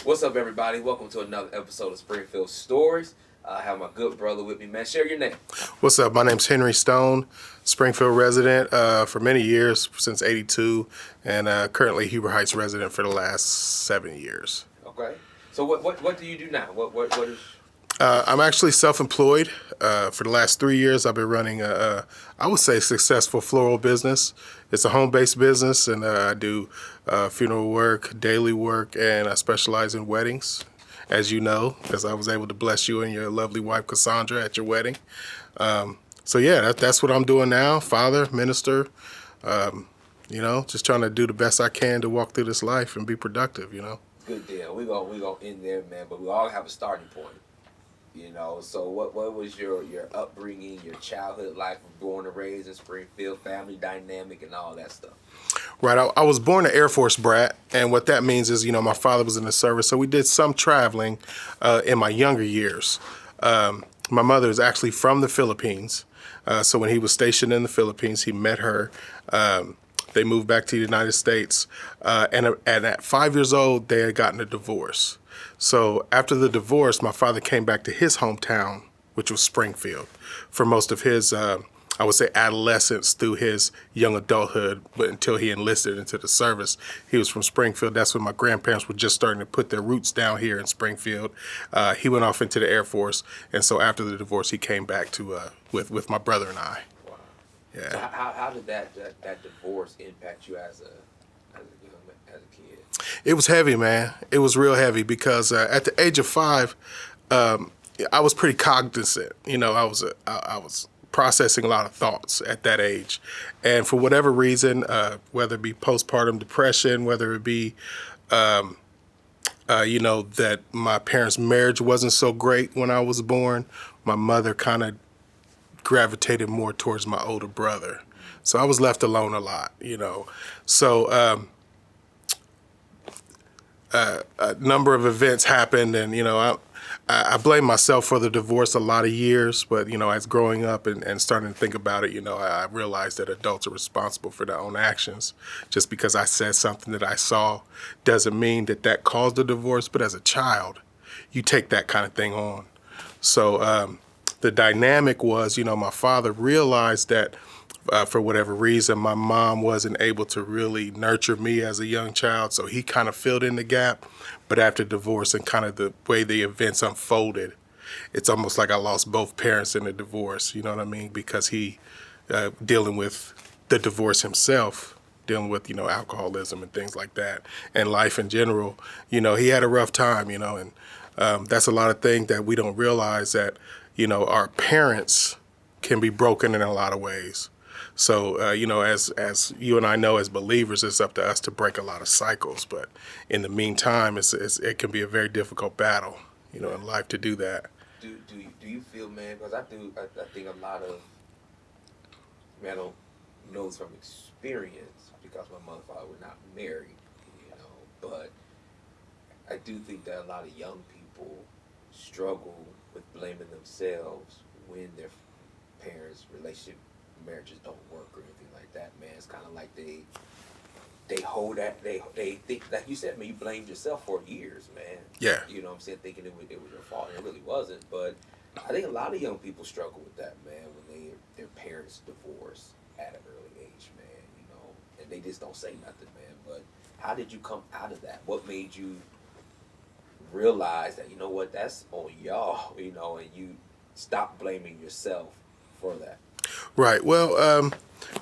What's up, everybody? Welcome to another episode of Springfield Stories. I have my good brother with me, man. Share your name. What's up? My name's Henry Stone, Springfield resident for many years, since '82, and currently Huber Heights resident for the last 7 years. Okay. So what do you do now? What is? I'm actually self-employed. For the last 3 years, I've been running I would say, successful floral business. It's a home-based business, and I do funeral work, daily work, and I specialize in weddings, as you know, because I was able to bless you and your lovely wife, Cassandra, at your wedding. So yeah, that's what I'm doing now. Father, minister, just trying to do the best I can to walk through this life and be productive, Good deal. We gonna end there, man. But we all have a starting point. So what was your upbringing, your childhood life, born and raised in Springfield, family dynamic, and all that stuff? Right. I was born an Air Force brat, and what that means is, my father was in the service, so we did some traveling in my younger years. My mother is actually from the Philippines, so when he was stationed in the Philippines, he met her. They moved back to the United States, and at 5 years old, they had gotten a divorce. So after the divorce, my father came back to his hometown, which was Springfield, for most of his, I would say, adolescence through his young adulthood, but until he enlisted into the service. He was from Springfield. That's when my grandparents were just starting to put their roots down here in Springfield. He went off into the Air Force, and so after the divorce, he came back to with my brother and I. Wow. Yeah. So how did that divorce impact you as a kid? It was heavy, man. It was real heavy because at the age of 5, I was pretty cognizant. I was processing a lot of thoughts at that age, and for whatever reason, whether it be postpartum depression, whether it be that my parents' marriage wasn't so great when I was born, my mother kind of gravitated more towards my older brother. So I was left alone a lot, So a number of events happened, and I blame myself for the divorce a lot of years. But as growing up and starting to think about it, I realized that adults are responsible for their own actions. Just because I said something that I saw doesn't mean that caused the divorce. But as a child, you take that kind of thing on. So the dynamic was, my father realized that for whatever reason, my mom wasn't able to really nurture me as a young child, so he kind of filled in the gap. But after divorce and kind of the way the events unfolded, it's almost like I lost both parents in the divorce, you know what I mean? Because he, dealing with the divorce himself, dealing with, alcoholism and things like that, and life in general, he had a rough time, and that's a lot of things that we don't realize, that, our parents can be broken in a lot of ways. So, as you and I know as believers, it's up to us to break a lot of cycles. But in the meantime, it can be a very difficult battle, in life to do that. Do you feel, man? Because I think a lot of, I don't know this from experience because my mother and father were not married, but I do think that a lot of young people struggle with blaming themselves when their parents' marriages don't work or anything like that, man. It's kind of like they hold that, they think, like you said, man, you blamed yourself for years, man. Yeah. You know what I'm saying? Thinking it was your fault, and it really wasn't. But I think a lot of young people struggle with that, man, when their parents divorce at an early age, man, and they just don't say nothing, man. But how did you come out of that? What made you realize that, that's on y'all, and you stop blaming yourself for that? Right. Well,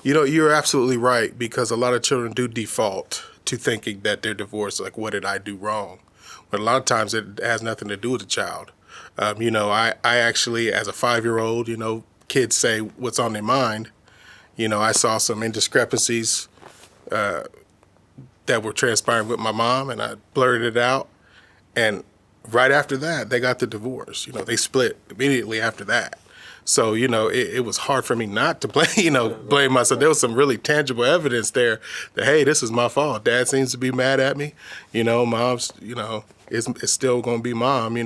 you're absolutely right, because a lot of children do default to thinking that they're divorced, like, what did I do wrong? But a lot of times it has nothing to do with the child. I actually, as a 5-year-old, kids say what's on their mind. I saw some indiscrepancies that were transpiring with my mom, and I blurted it out. And right after that, they got the divorce. They split immediately after that. So, it was hard for me not to blame myself. There was some really tangible evidence there that, hey, this is my fault. Dad seems to be mad at me. Mom's, it's still going to be mom,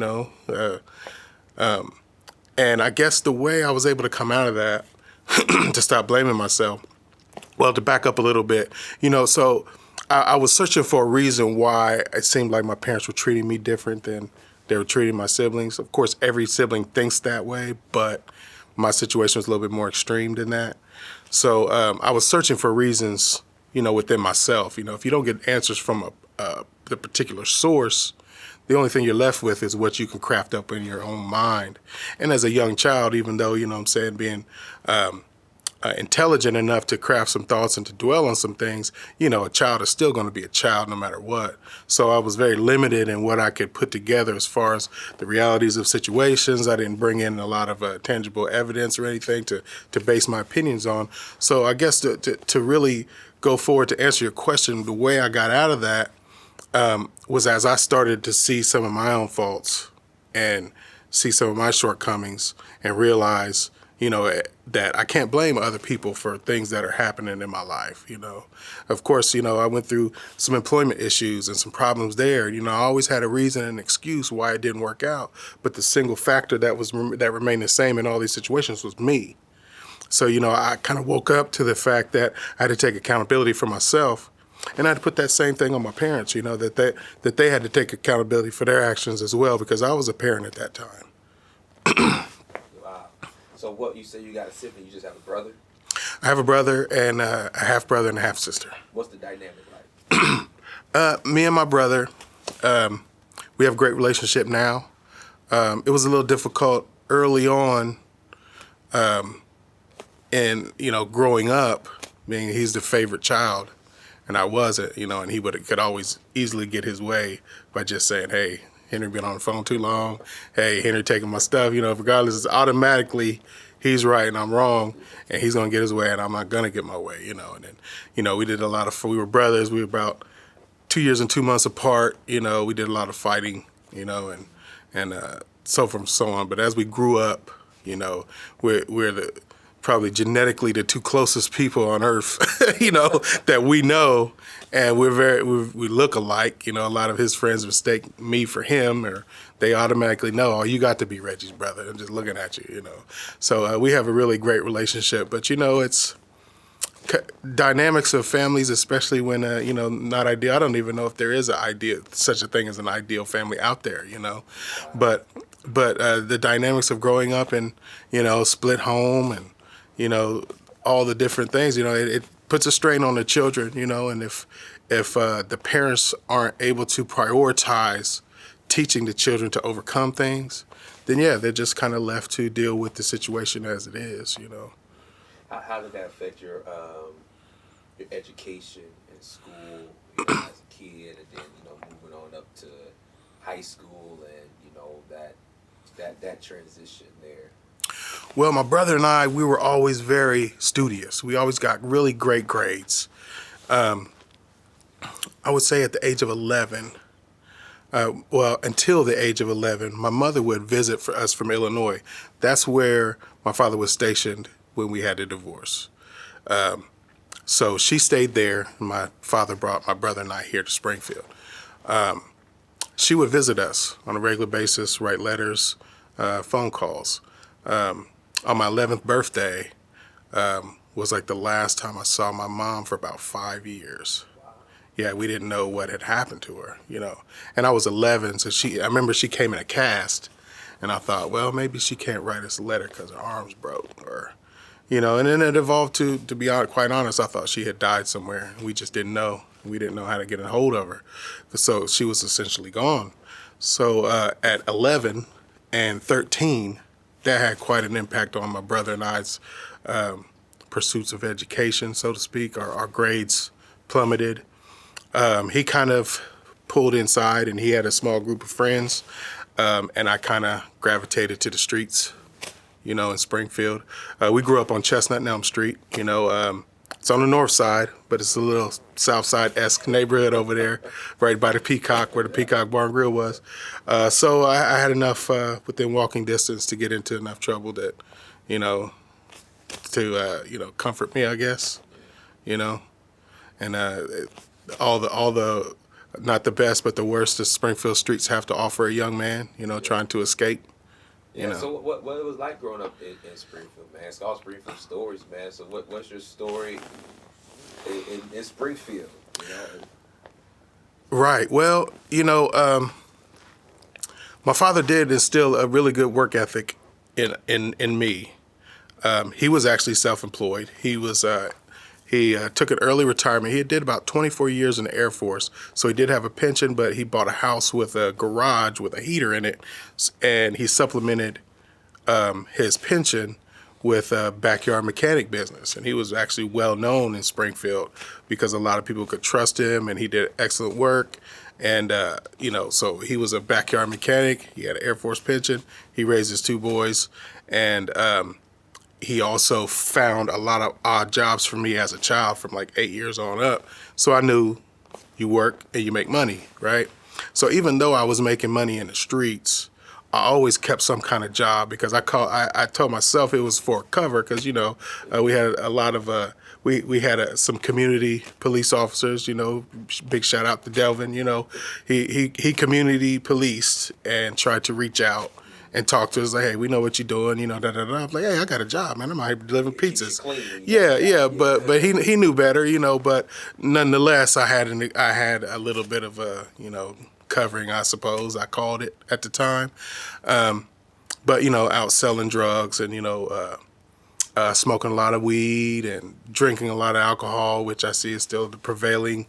And I guess the way I was able to come out of that, to stop blaming myself, well, to back up a little bit, so I was searching for a reason why it seemed like my parents were treating me different than they were treating my siblings. Of course, every sibling thinks that way, but my situation was a little bit more extreme than that. So I was searching for reasons, within myself. If you don't get answers from the particular source, the only thing you're left with is what you can craft up in your own mind. And as a young child, even though, being intelligent enough to craft some thoughts and to dwell on some things, a child is still going to be a child no matter what. So I was very limited in what I could put together as far as the realities of situations. I didn't bring in a lot of tangible evidence or anything to base my opinions on. So I guess to really go forward to answer your question, the way I got out of that was as I started to see some of my own faults and see some of my shortcomings and realize that I can't blame other people for things that are happening in my life. Of course, I went through some employment issues and some problems there. I always had a reason and excuse why it didn't work out. But the single factor that remained the same in all these situations was me. So, I kind of woke up to the fact that I had to take accountability for myself. And I had to put that same thing on my parents, that they had to take accountability for their actions as well, because I was a parent at that time. Wow. So what, you say you got a sibling, you just have a brother? I have a brother and a half brother and a half sister. What's the dynamic like? Me and my brother, we have a great relationship now. It was a little difficult early on, and growing up, being he's the favorite child, and I wasn't, and he could always easily get his way by just saying, "Hey, Henry been on the phone too long. Hey, Henry taking my stuff." Regardless, it's automatically he's right and I'm wrong, and he's gonna get his way and I'm not gonna get my way. And then, we did a lot of. We were brothers. We were about 2 years and 2 months apart. We did a lot of fighting. And so from so on. But as we grew up, we're probably genetically the two closest people on earth, that we know. And we look alike. A lot of his friends mistake me for him, or they automatically know, "Oh, you got to be Reggie's brother." I'm just looking at you, So we have a really great relationship. But, it's dynamics of families, especially when, not ideal. I don't even know if there is such a thing as an ideal family out there, But the dynamics of growing up in, split home and, all the different things, it puts a strain on the children, and if the parents aren't able to prioritize teaching the children to overcome things, then they're just kind of left to deal with the situation as it is, How did that affect your education in school, as a kid, and then moving on up to high school, and that transition there? Well, my brother and I, we were always very studious. We always got really great grades. I would say at the age of 11, until the age of 11, my mother would visit for us from Illinois. That's where my father was stationed when we had a divorce. So she stayed there, and my father brought my brother and I here to Springfield. She would visit us on a regular basis, write letters, phone calls. On my 11th birthday was like the last time I saw my mom for about 5 years. Yeah, we didn't know what had happened to her, And I was 11, so I remember she came in a cast, and I thought, well, maybe she can't write us a letter because her arm's broke, or, and then it evolved to be quite honest, I thought she had died somewhere. We just didn't know. We didn't know how to get a hold of her. So she was essentially gone. So at 11 and 13, that had quite an impact on my brother and I's pursuits of education, so to speak. Our grades plummeted. He kind of pulled inside, and he had a small group of friends, and I kind of gravitated to the streets, in Springfield. We grew up on Chestnut and Elm Street. It's on the north side, but it's a little south side-esque neighborhood over there, right by the Peacock, where the Peacock Bar and Grill was. So I had enough within walking distance to get into enough trouble that, to comfort me, I guess, and all the not the best, but the worst the Springfield streets have to offer a young man, trying to escape. So what it was like growing up in Springfield, man? It's all Springfield stories, man. So what's your story in Springfield? Right. Well, my father did instill a really good work ethic in me. He was actually self-employed. He took an early retirement. He did about 24 years in the Air Force, so he did have a pension. But he bought a house with a garage with a heater in it, and he supplemented his pension with a backyard mechanic business. And he was actually well known in Springfield because a lot of people could trust him, and he did excellent work. And, so he was a backyard mechanic. He had an Air Force pension. He raised his two boys. And he also found a lot of odd jobs for me as a child from like 8 years on up. So I knew you work and you make money, right? So even though I was making money in the streets, I always kept some kind of job because I told myself it was for cover because we had a lot of we had some community police officers. Big shout out to Delvin. He community policed and tried to reach out and talk to us like, hey, we know what you're doing. Da da da. I'm like, hey, I got a job, man. I'm out here delivering pizzas. Yeah. But he knew better. But nonetheless, I had a little bit of a covering, I suppose I called it at the time. But out selling drugs and smoking a lot of weed and drinking a lot of alcohol, which I see is still the prevailing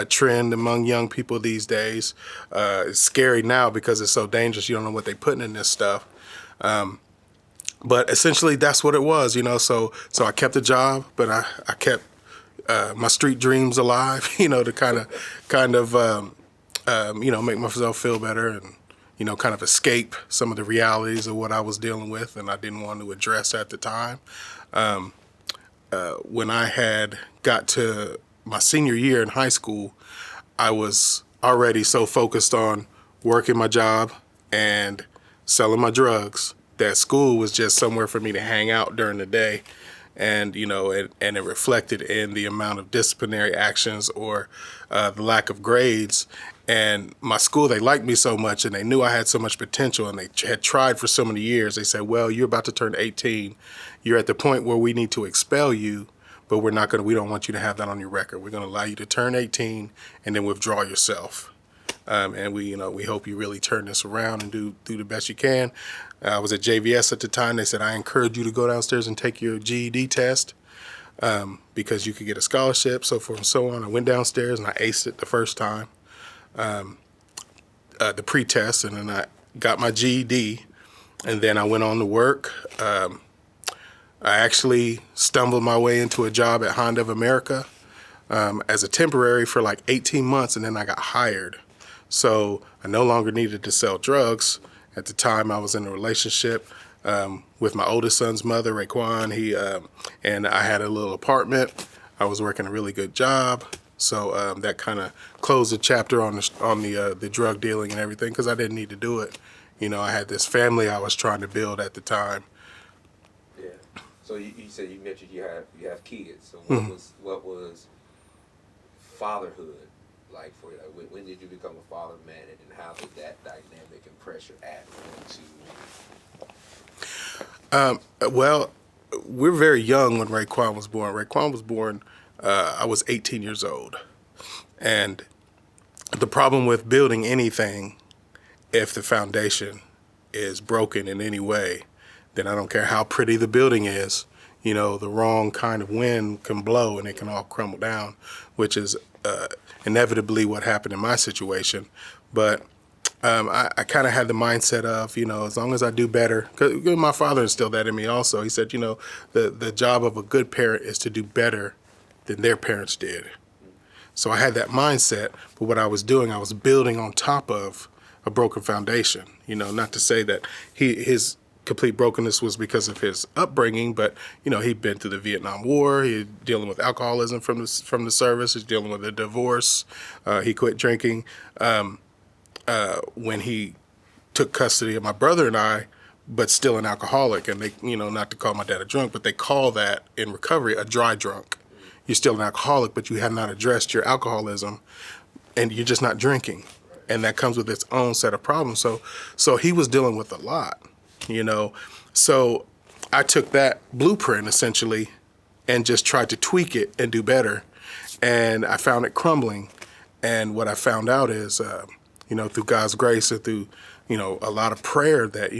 trend among young people these days. It's scary now because it's so dangerous. You don't know what they're putting in this stuff. But essentially that's what it was, so I kept a job, but I kept my street dreams alive, to kind of make myself feel better and, kind of escape some of the realities of what I was dealing with and I didn't want to address at the time. When I had got to my senior year in high school, I was already so focused on working my job and selling my drugs that school was just somewhere for me to hang out during the day. And, it reflected in the amount of disciplinary actions or the lack of grades. And my school, they liked me so much and they knew I had so much potential and they had tried for so many years. They said, well, you're about to turn 18. You're at the point where we need to expel you, but we don't want you to have that on your record. We're going to allow you to turn 18 and then withdraw yourself. And we hope you really turn this around and do the best you can. I was at JVS at the time. They said, I encourage you to go downstairs and take your GED test because you could get a scholarship, so forth and so on. I went downstairs and I aced it the first time, the pre-test, and then I got my GED, and then I went on to work. I actually stumbled my way into a job at Honda of America as a temporary for like 18 months, and then I got hired. So I no longer needed to sell drugs. At the time, I was in a relationship with my oldest son's mother, Raekwon. And I had a little apartment. I was working a really good job. So that kind of closed the chapter on the drug dealing and everything because I didn't need to do it. I had this family I was trying to build at the time. Yeah. So you said you mentioned you have kids. So what was fatherhood like for you? Like, when did you become a father, man, and how did that dynamic and pressure add into? Well, we're very young when Raekwon was born. Raekwon was born, I was 18 years old. And the problem with building anything, if the foundation is broken in any way, then I don't care how pretty the building is, the wrong kind of wind can blow and it can all crumble down, which is inevitably what happened in my situation. But I kind of had the mindset of, as long as I do better, because my father instilled that in me also. He said, the job of a good parent is to do better than their parents did. So I had that mindset, but what I was doing, I was building on top of a broken foundation. Not to say that his complete brokenness was because of his upbringing, but he'd been through the Vietnam War. He's dealing with alcoholism from the service. He's dealing with a divorce. He quit drinking when he took custody of my brother and I, but still an alcoholic. And they, not to call my dad a drunk, but they call that in recovery a dry drunk. You're still an alcoholic, but you have not addressed your alcoholism, and you're just not drinking, and that comes with its own set of problems. So he was dealing with a lot. So I took that blueprint essentially and just tried to tweak it and do better. And I found it crumbling. And what I found out is, through God's grace and through, a lot of prayer that,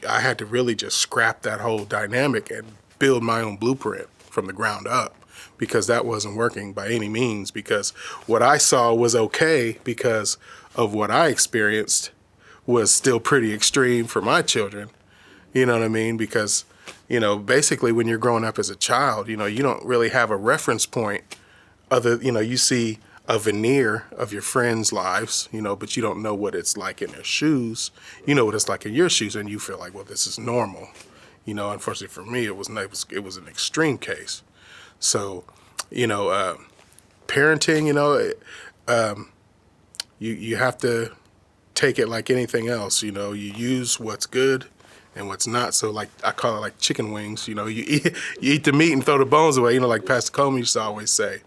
I had to really just scrap that whole dynamic and build my own blueprint from the ground up, because that wasn't working by any means, because what I saw was okay because of what I experienced was still pretty extreme for my children. You know what I mean? Because, basically when you're growing up as a child, you don't really have a reference point you see a veneer of your friends' lives, but you don't know what it's like in their shoes. You know what it's like in your shoes, and you feel like, well, this is normal. Unfortunately for me, it was an extreme case. So, parenting, you have to take it like anything else. You use what's good and what's not. So, like, I call it like chicken wings. You eat the meat and throw the bones away. Like Pastor Coleman used to always say,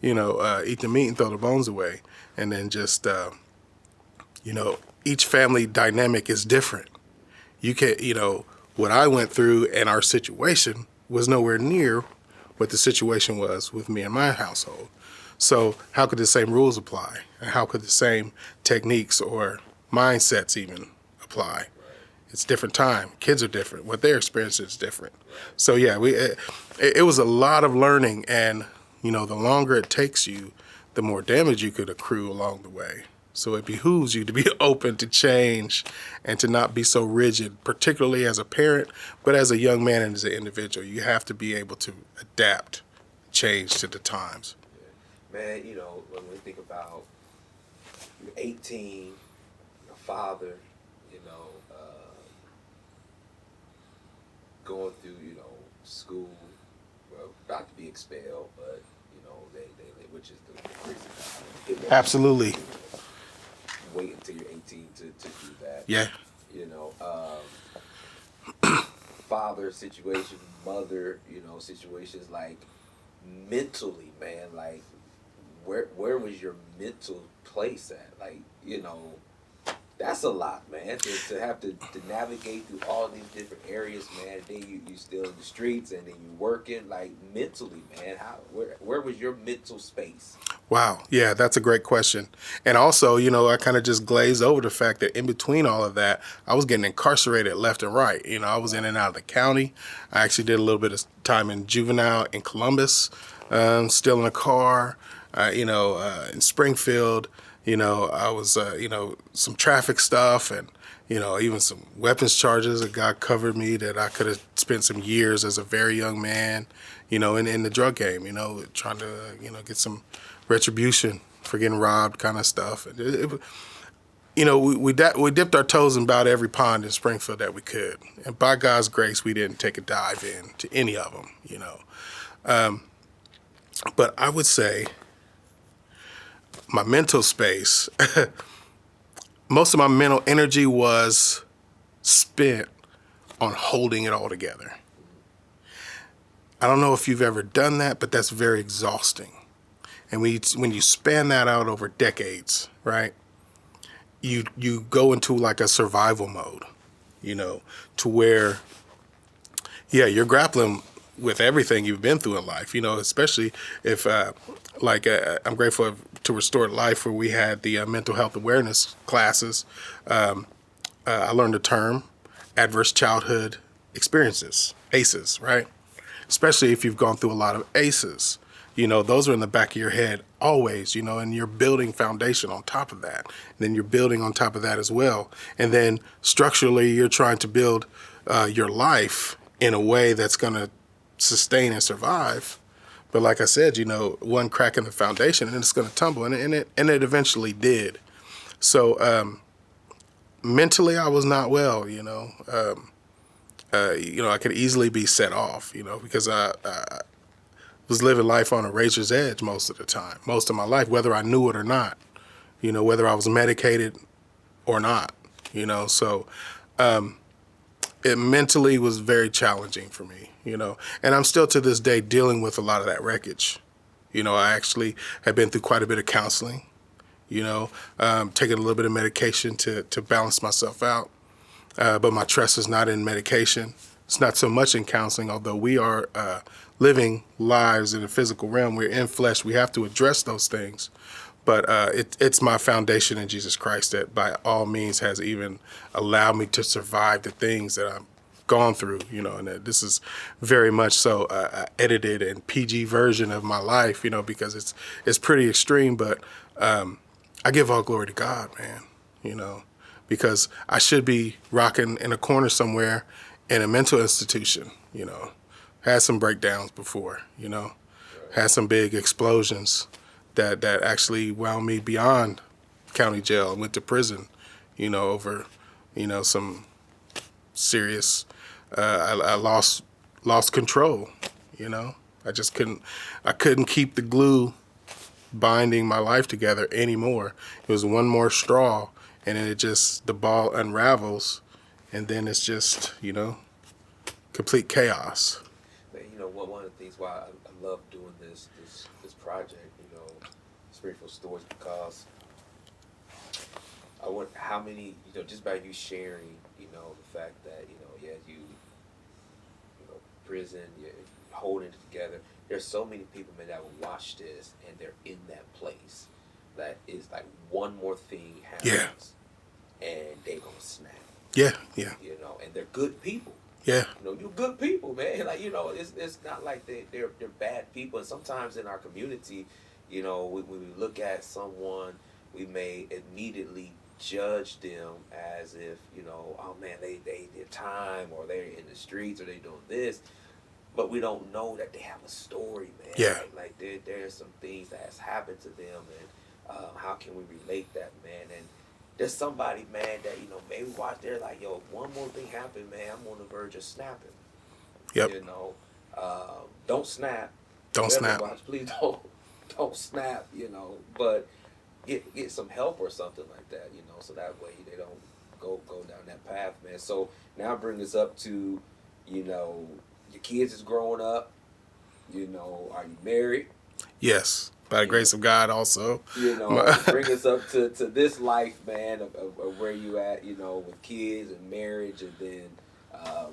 eat the meat and throw the bones away. And then just, each family dynamic is different. You can't, what I went through and our situation was nowhere near what the situation was with me and my household. So how could the same rules apply? And how could the same techniques or mindsets even apply? It's different time. Kids are different. What they're experiencing is different. So yeah, it was a lot of learning, and the longer it takes you, the more damage you could accrue along the way. So it behooves you to be open to change and to not be so rigid, particularly as a parent, but as a young man and as an individual. You have to be able to adapt, change to the times. Man, when we think about you're 18, your father, going through, school, well, about to be expelled, but, they which is the crazy time. Absolutely. Wait until you're 18 to do that. Yeah. Father situation, mother, situations, like mentally, man, like where was your mental place at? Like, that's a lot, man, to have to navigate through all these different areas, man. Then you still in the streets, and then you working, like, mentally, man. Where was your mental space? Wow. Yeah, that's a great question. And also, I kind of just glazed over the fact that in between all of that, I was getting incarcerated left and right. I was in and out of the county. I actually did a little bit of time in juvenile in Columbus, still in a car, in Springfield. I was, some traffic stuff and, even some weapons charges that God covered me that I could have spent some years as a very young man, in the drug game, trying to, get some retribution for getting robbed kind of stuff. And we dipped our toes in about every pond in Springfield that we could. And by God's grace, we didn't take a dive into any of them, But I would say my mental space, most of my mental energy was spent on holding it all together. I don't know if you've ever done that, but that's very exhausting. And when you span that out over decades, right, you go into like a survival mode, to where, yeah, you're grappling with everything you've been through in life, especially if, I'm grateful to Restored Life, where we had the mental health awareness classes. I learned the term adverse childhood experiences, ACEs, right? Especially if you've gone through a lot of ACEs. Those are in the back of your head always, and you're building foundation on top of that. And then you're building on top of that as well. And then structurally, you're trying to build your life in a way that's going to sustain and survive. But like I said, one crack in the foundation and it's going to tumble, and it eventually did. So mentally, I was not well. I could easily be set off. Because I was living life on a razor's edge most of the time, most of my life, whether I knew it or not. Whether I was medicated or not. So it mentally was very challenging for me. And I'm still to this day dealing with a lot of that wreckage. I actually have been through quite a bit of counseling, taking a little bit of medication to balance myself out. But my trust is not in medication. It's not so much in counseling, although we are living lives in the physical realm. We're in flesh. We have to address those things. But it's my foundation in Jesus Christ that by all means has even allowed me to survive the things that I've gone through, and that this is very much so a edited and PG version of my life, because it's pretty extreme. But I give all glory to God, man, because I should be rocking in a corner somewhere in a mental institution, had some breakdowns before, had some big explosions that actually wound me beyond county jail and went to prison, over, some serious, I lost control, I couldn't keep the glue binding my life together anymore. It was one more straw, and then the ball unravels, and then it's just, complete chaos. Man, one of the things why I love doing this project, Spiritual Stories, because I want how many, just by you sharing, the fact that, prison, you're holding it together. There's so many people, man, that will watch this and they're in that place that is like one more thing happens and they gonna snap. Yeah. And they're good people. Yeah. You're good people, man. Like, it's not like they're bad people. And sometimes in our community, when we look at someone, we may immediately judge them as if, oh man, they did time, or they're in the streets, or they doing this. But we don't know that they have a story, man. Yeah. Like there's some things that has happened to them, and how can we relate that, man? And there's somebody, man, that, maybe watch, they're like, yo, if one more thing happened, man, I'm on the verge of snapping. Yep. Don't snap. Don't snap. Watch, please don't snap, but get some help or something like that, so that way they don't go down that path, man. So now bring us up to, your kids is growing up, are you married? Yes, by the grace of God also. Bring us up to this life, man, of where you at, with kids and marriage, and then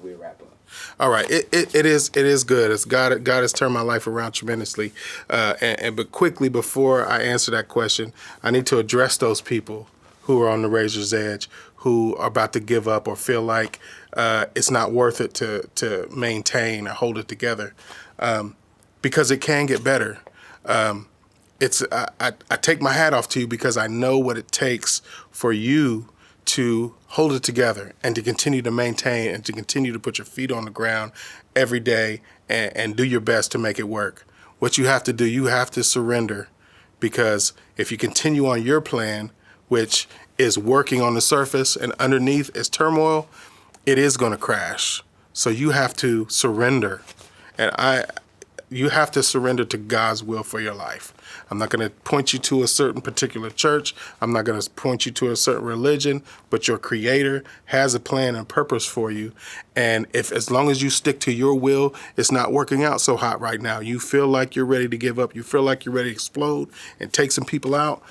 we'll wrap up. All right, it is good. It's God has turned my life around tremendously, but quickly before I answer that question, I need to address those people who are on the razor's edge, who are about to give up or feel like it's not worth it to maintain or hold it together, because it can get better. I take my hat off to you because I know what it takes for you to hold it together and to continue to maintain and to continue to put your feet on the ground every day and do your best to make it work. What you have to do, you have to surrender, because if you continue on your plan, which is working on the surface and underneath is turmoil, it is going to crash. So you have to surrender. You have to surrender to God's will for your life. I'm not going to point you to a certain particular church. I'm not going to point you to a certain religion, but your Creator has a plan and purpose for you. And as long as you stick to your will, it's not working out so hot right now. You feel like you're ready to give up. You feel like you're ready to explode and take some people out.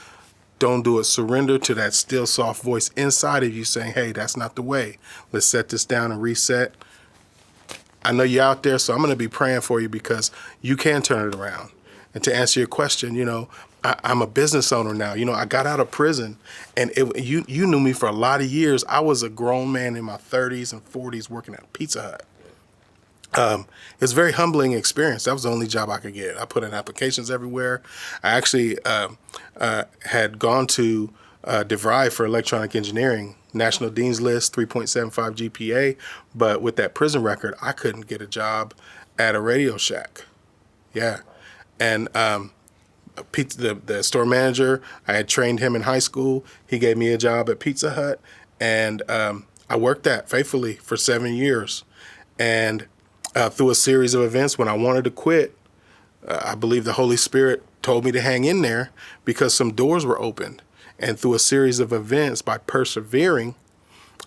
Don't do it. Surrender to that still soft voice inside of you saying, hey, that's not the way. Let's set this down and reset. I know you're out there, so I'm going to be praying for you, because you can turn it around. And to answer your question, I'm a business owner now. I got out of prison, and you knew me for a lot of years. I was a grown man in my 30s and 40s working at Pizza Hut. It's a very humbling experience. That was the only job I could get. I put in applications everywhere. I actually had gone to DeVry for electronic engineering, National Dean's List, 3.75 GPA. But with that prison record, I couldn't get a job at a Radio Shack. Yeah. And the store manager, I had trained him in high school. He gave me a job at Pizza Hut, and I worked that faithfully for 7 years. And through a series of events, when I wanted to quit, I believe the Holy Spirit told me to hang in there because some doors were opened. And through a series of events, by persevering,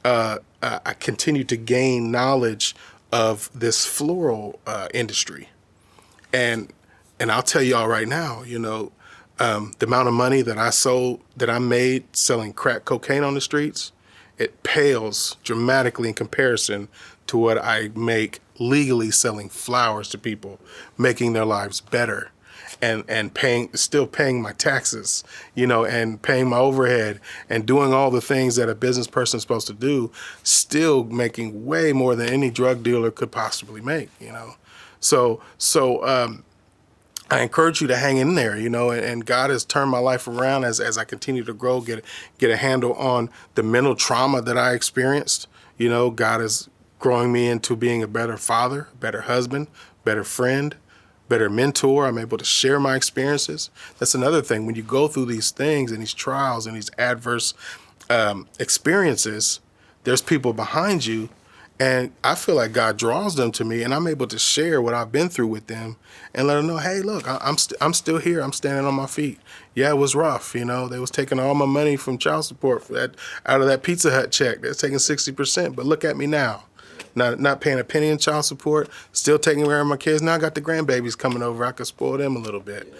I continued to gain knowledge of this floral industry. And I'll tell y'all right now, the amount of money that I made selling crack cocaine on the streets, it pales dramatically in comparison to what I make legally selling flowers to people, making their lives better. and still paying my taxes, and paying my overhead and doing all the things that a business person is supposed to do, still making way more than any drug dealer could possibly make. So I encourage you to hang in there, and God has turned my life around as I continue to grow, get a handle on the mental trauma that I experienced. God is growing me into being a better father, better husband, better friend, better mentor. I'm able to share my experiences. That's another thing. When you go through these things and these trials and these adverse experiences, there's people behind you, and I feel like God draws them to me, and I'm able to share what I've been through with them and let them know, hey, look, I'm still here. I'm standing on my feet. Yeah, it was rough. They was taking all my money from child support out of that Pizza Hut check. They're taking 60%, but look at me now. Not paying a penny in child support, still taking care of my kids. Now I got the grandbabies coming over. I could spoil them a little bit.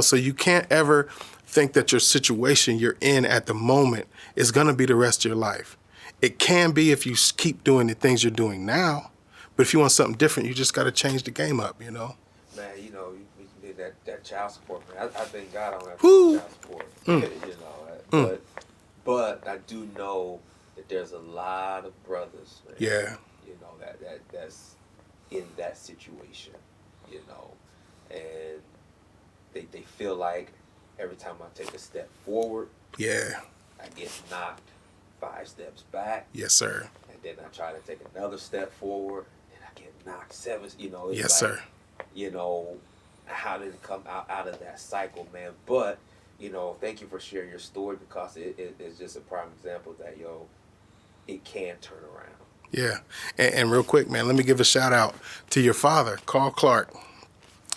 So you can't ever think that your situation you're in at the moment is going to be the rest of your life. It can be if you keep doing the things you're doing now, but if you want something different, you just got to change the game up. Man, you did that child support, man. I thank God I don't have to Woo. do child support. But I do know that there's a lot of brothers, man, Yeah. that's in that situation, and they feel like every time I take a step forward, Yeah. I get knocked 5 steps back. Yes, sir. And then I try to take another step forward, and I get knocked 7. It's Yes, sir. How did it come out of that cycle, man? But thank you for sharing your story, because it's just a prime example that it can turn around. Yeah. And real quick, man, let me give a shout out to your father, Carl Clark.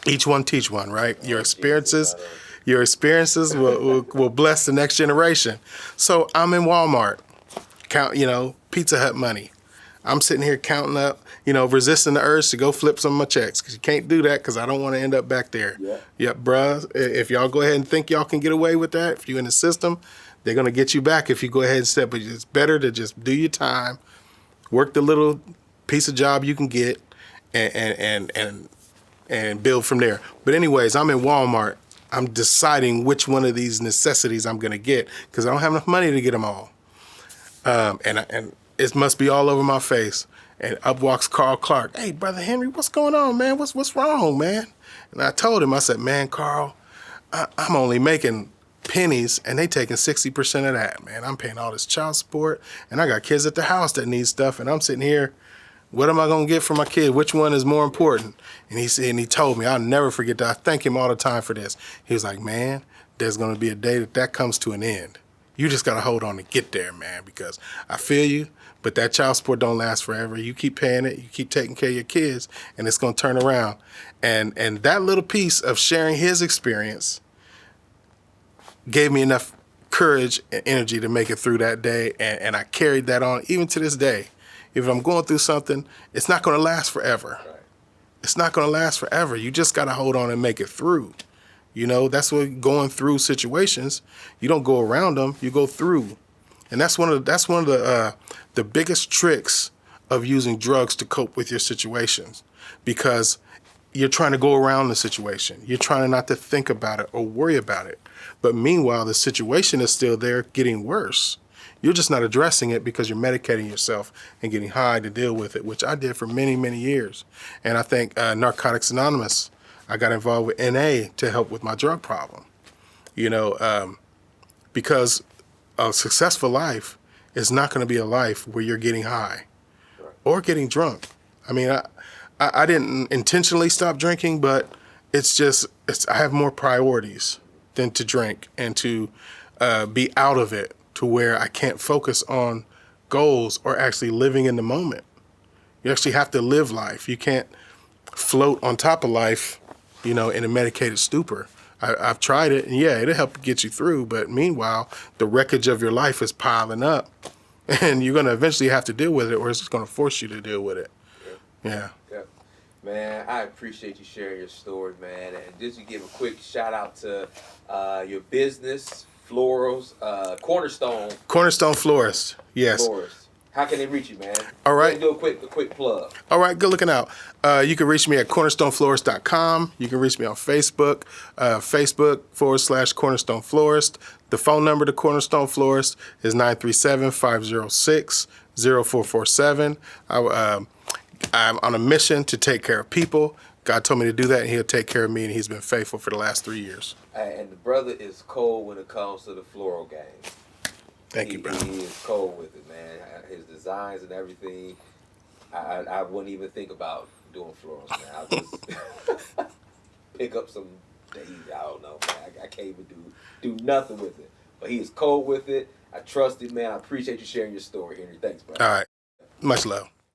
Each one teach one, right? Your experiences will bless the next generation. So I'm in Walmart, Pizza Hut money. I'm sitting here counting up, resisting the urge to go flip some of my checks, because you can't do that, because I don't want to end up back there. Yeah. Yep, bruh. If y'all go ahead and think y'all can get away with that, if you're in the system, they're going to get you back if you go ahead and step. But it's better to just do your time, work the little piece of job you can get, and build from there. But anyways, I'm in Walmart. I'm deciding which one of these necessities I'm going to get, because I don't have enough money to get them all. And it must be all over my face. And up walks Carl Clark. Hey, Brother Henry, what's going on, man? What's wrong, man? And I told him, I said, man, Carl, I'm only making pennies, and they taking 60% of that, man. I'm paying all this child support, and I got kids at the house that need stuff, and I'm sitting here, what am I going to get for my kid? Which one is more important? And he told me, I'll never forget that. I thank him all the time for this. He was like, man, there's going to be a day that comes to an end. You just got to hold on and get there, man, because I feel you, but that child support don't last forever. You keep paying it, you keep taking care of your kids, and it's going to turn around. And that little piece of sharing his experience gave me enough courage and energy to make it through that day, and I carried that on even to this day. If I'm going through something, it's not going to last forever. Right. It's not going to last forever. You just got to hold on and make it through. That's what going through situations. You don't go around them. You go through, and that's one of the biggest tricks of using drugs to cope with your situations, because you're trying to go around the situation. You're trying not to think about it or worry about it. But meanwhile, the situation is still there, getting worse. You're just not addressing it because you're medicating yourself and getting high to deal with it, which I did for many, many years. And I think Narcotics Anonymous, I got involved with NA to help with my drug problem. Because a successful life is not going to be a life where you're getting high or getting drunk. I mean, I didn't intentionally stop drinking, but I have more priorities than to drink and to be out of it, to where I can't focus on goals or actually living in the moment. You actually have to live life. You can't float on top of life, in a medicated stupor. I've tried it, and yeah, it'll help get you through, but meanwhile, the wreckage of your life is piling up, and you're going to eventually have to deal with it, or it's just going to force you to deal with it. Yeah. Man, I appreciate you sharing your story, man. And just to give a quick shout out to your business, Florals, Cornerstone Florist. Yes. Florist. How can they reach you, man? All right. Do a quick plug. All right, good looking out. You can reach me at cornerstoneflorist.com. You can reach me on Facebook, Facebook.com/Cornerstone Florist. The phone number to Cornerstone Florist is 937-506-0447. I'm on a mission to take care of people. God told me to do that, and he'll take care of me, and he's been faithful for the last 3 years. And the brother is cold when it comes to the floral game. Thank you, brother. He is cold with it, man. His designs and everything. I wouldn't even think about doing florals, man. I'll just pick up some daisies. I don't know, man. I can't even do nothing with it. But he is cold with it. I trust it, man. I appreciate you sharing your story, Henry. Thanks, bro. All right. Much love.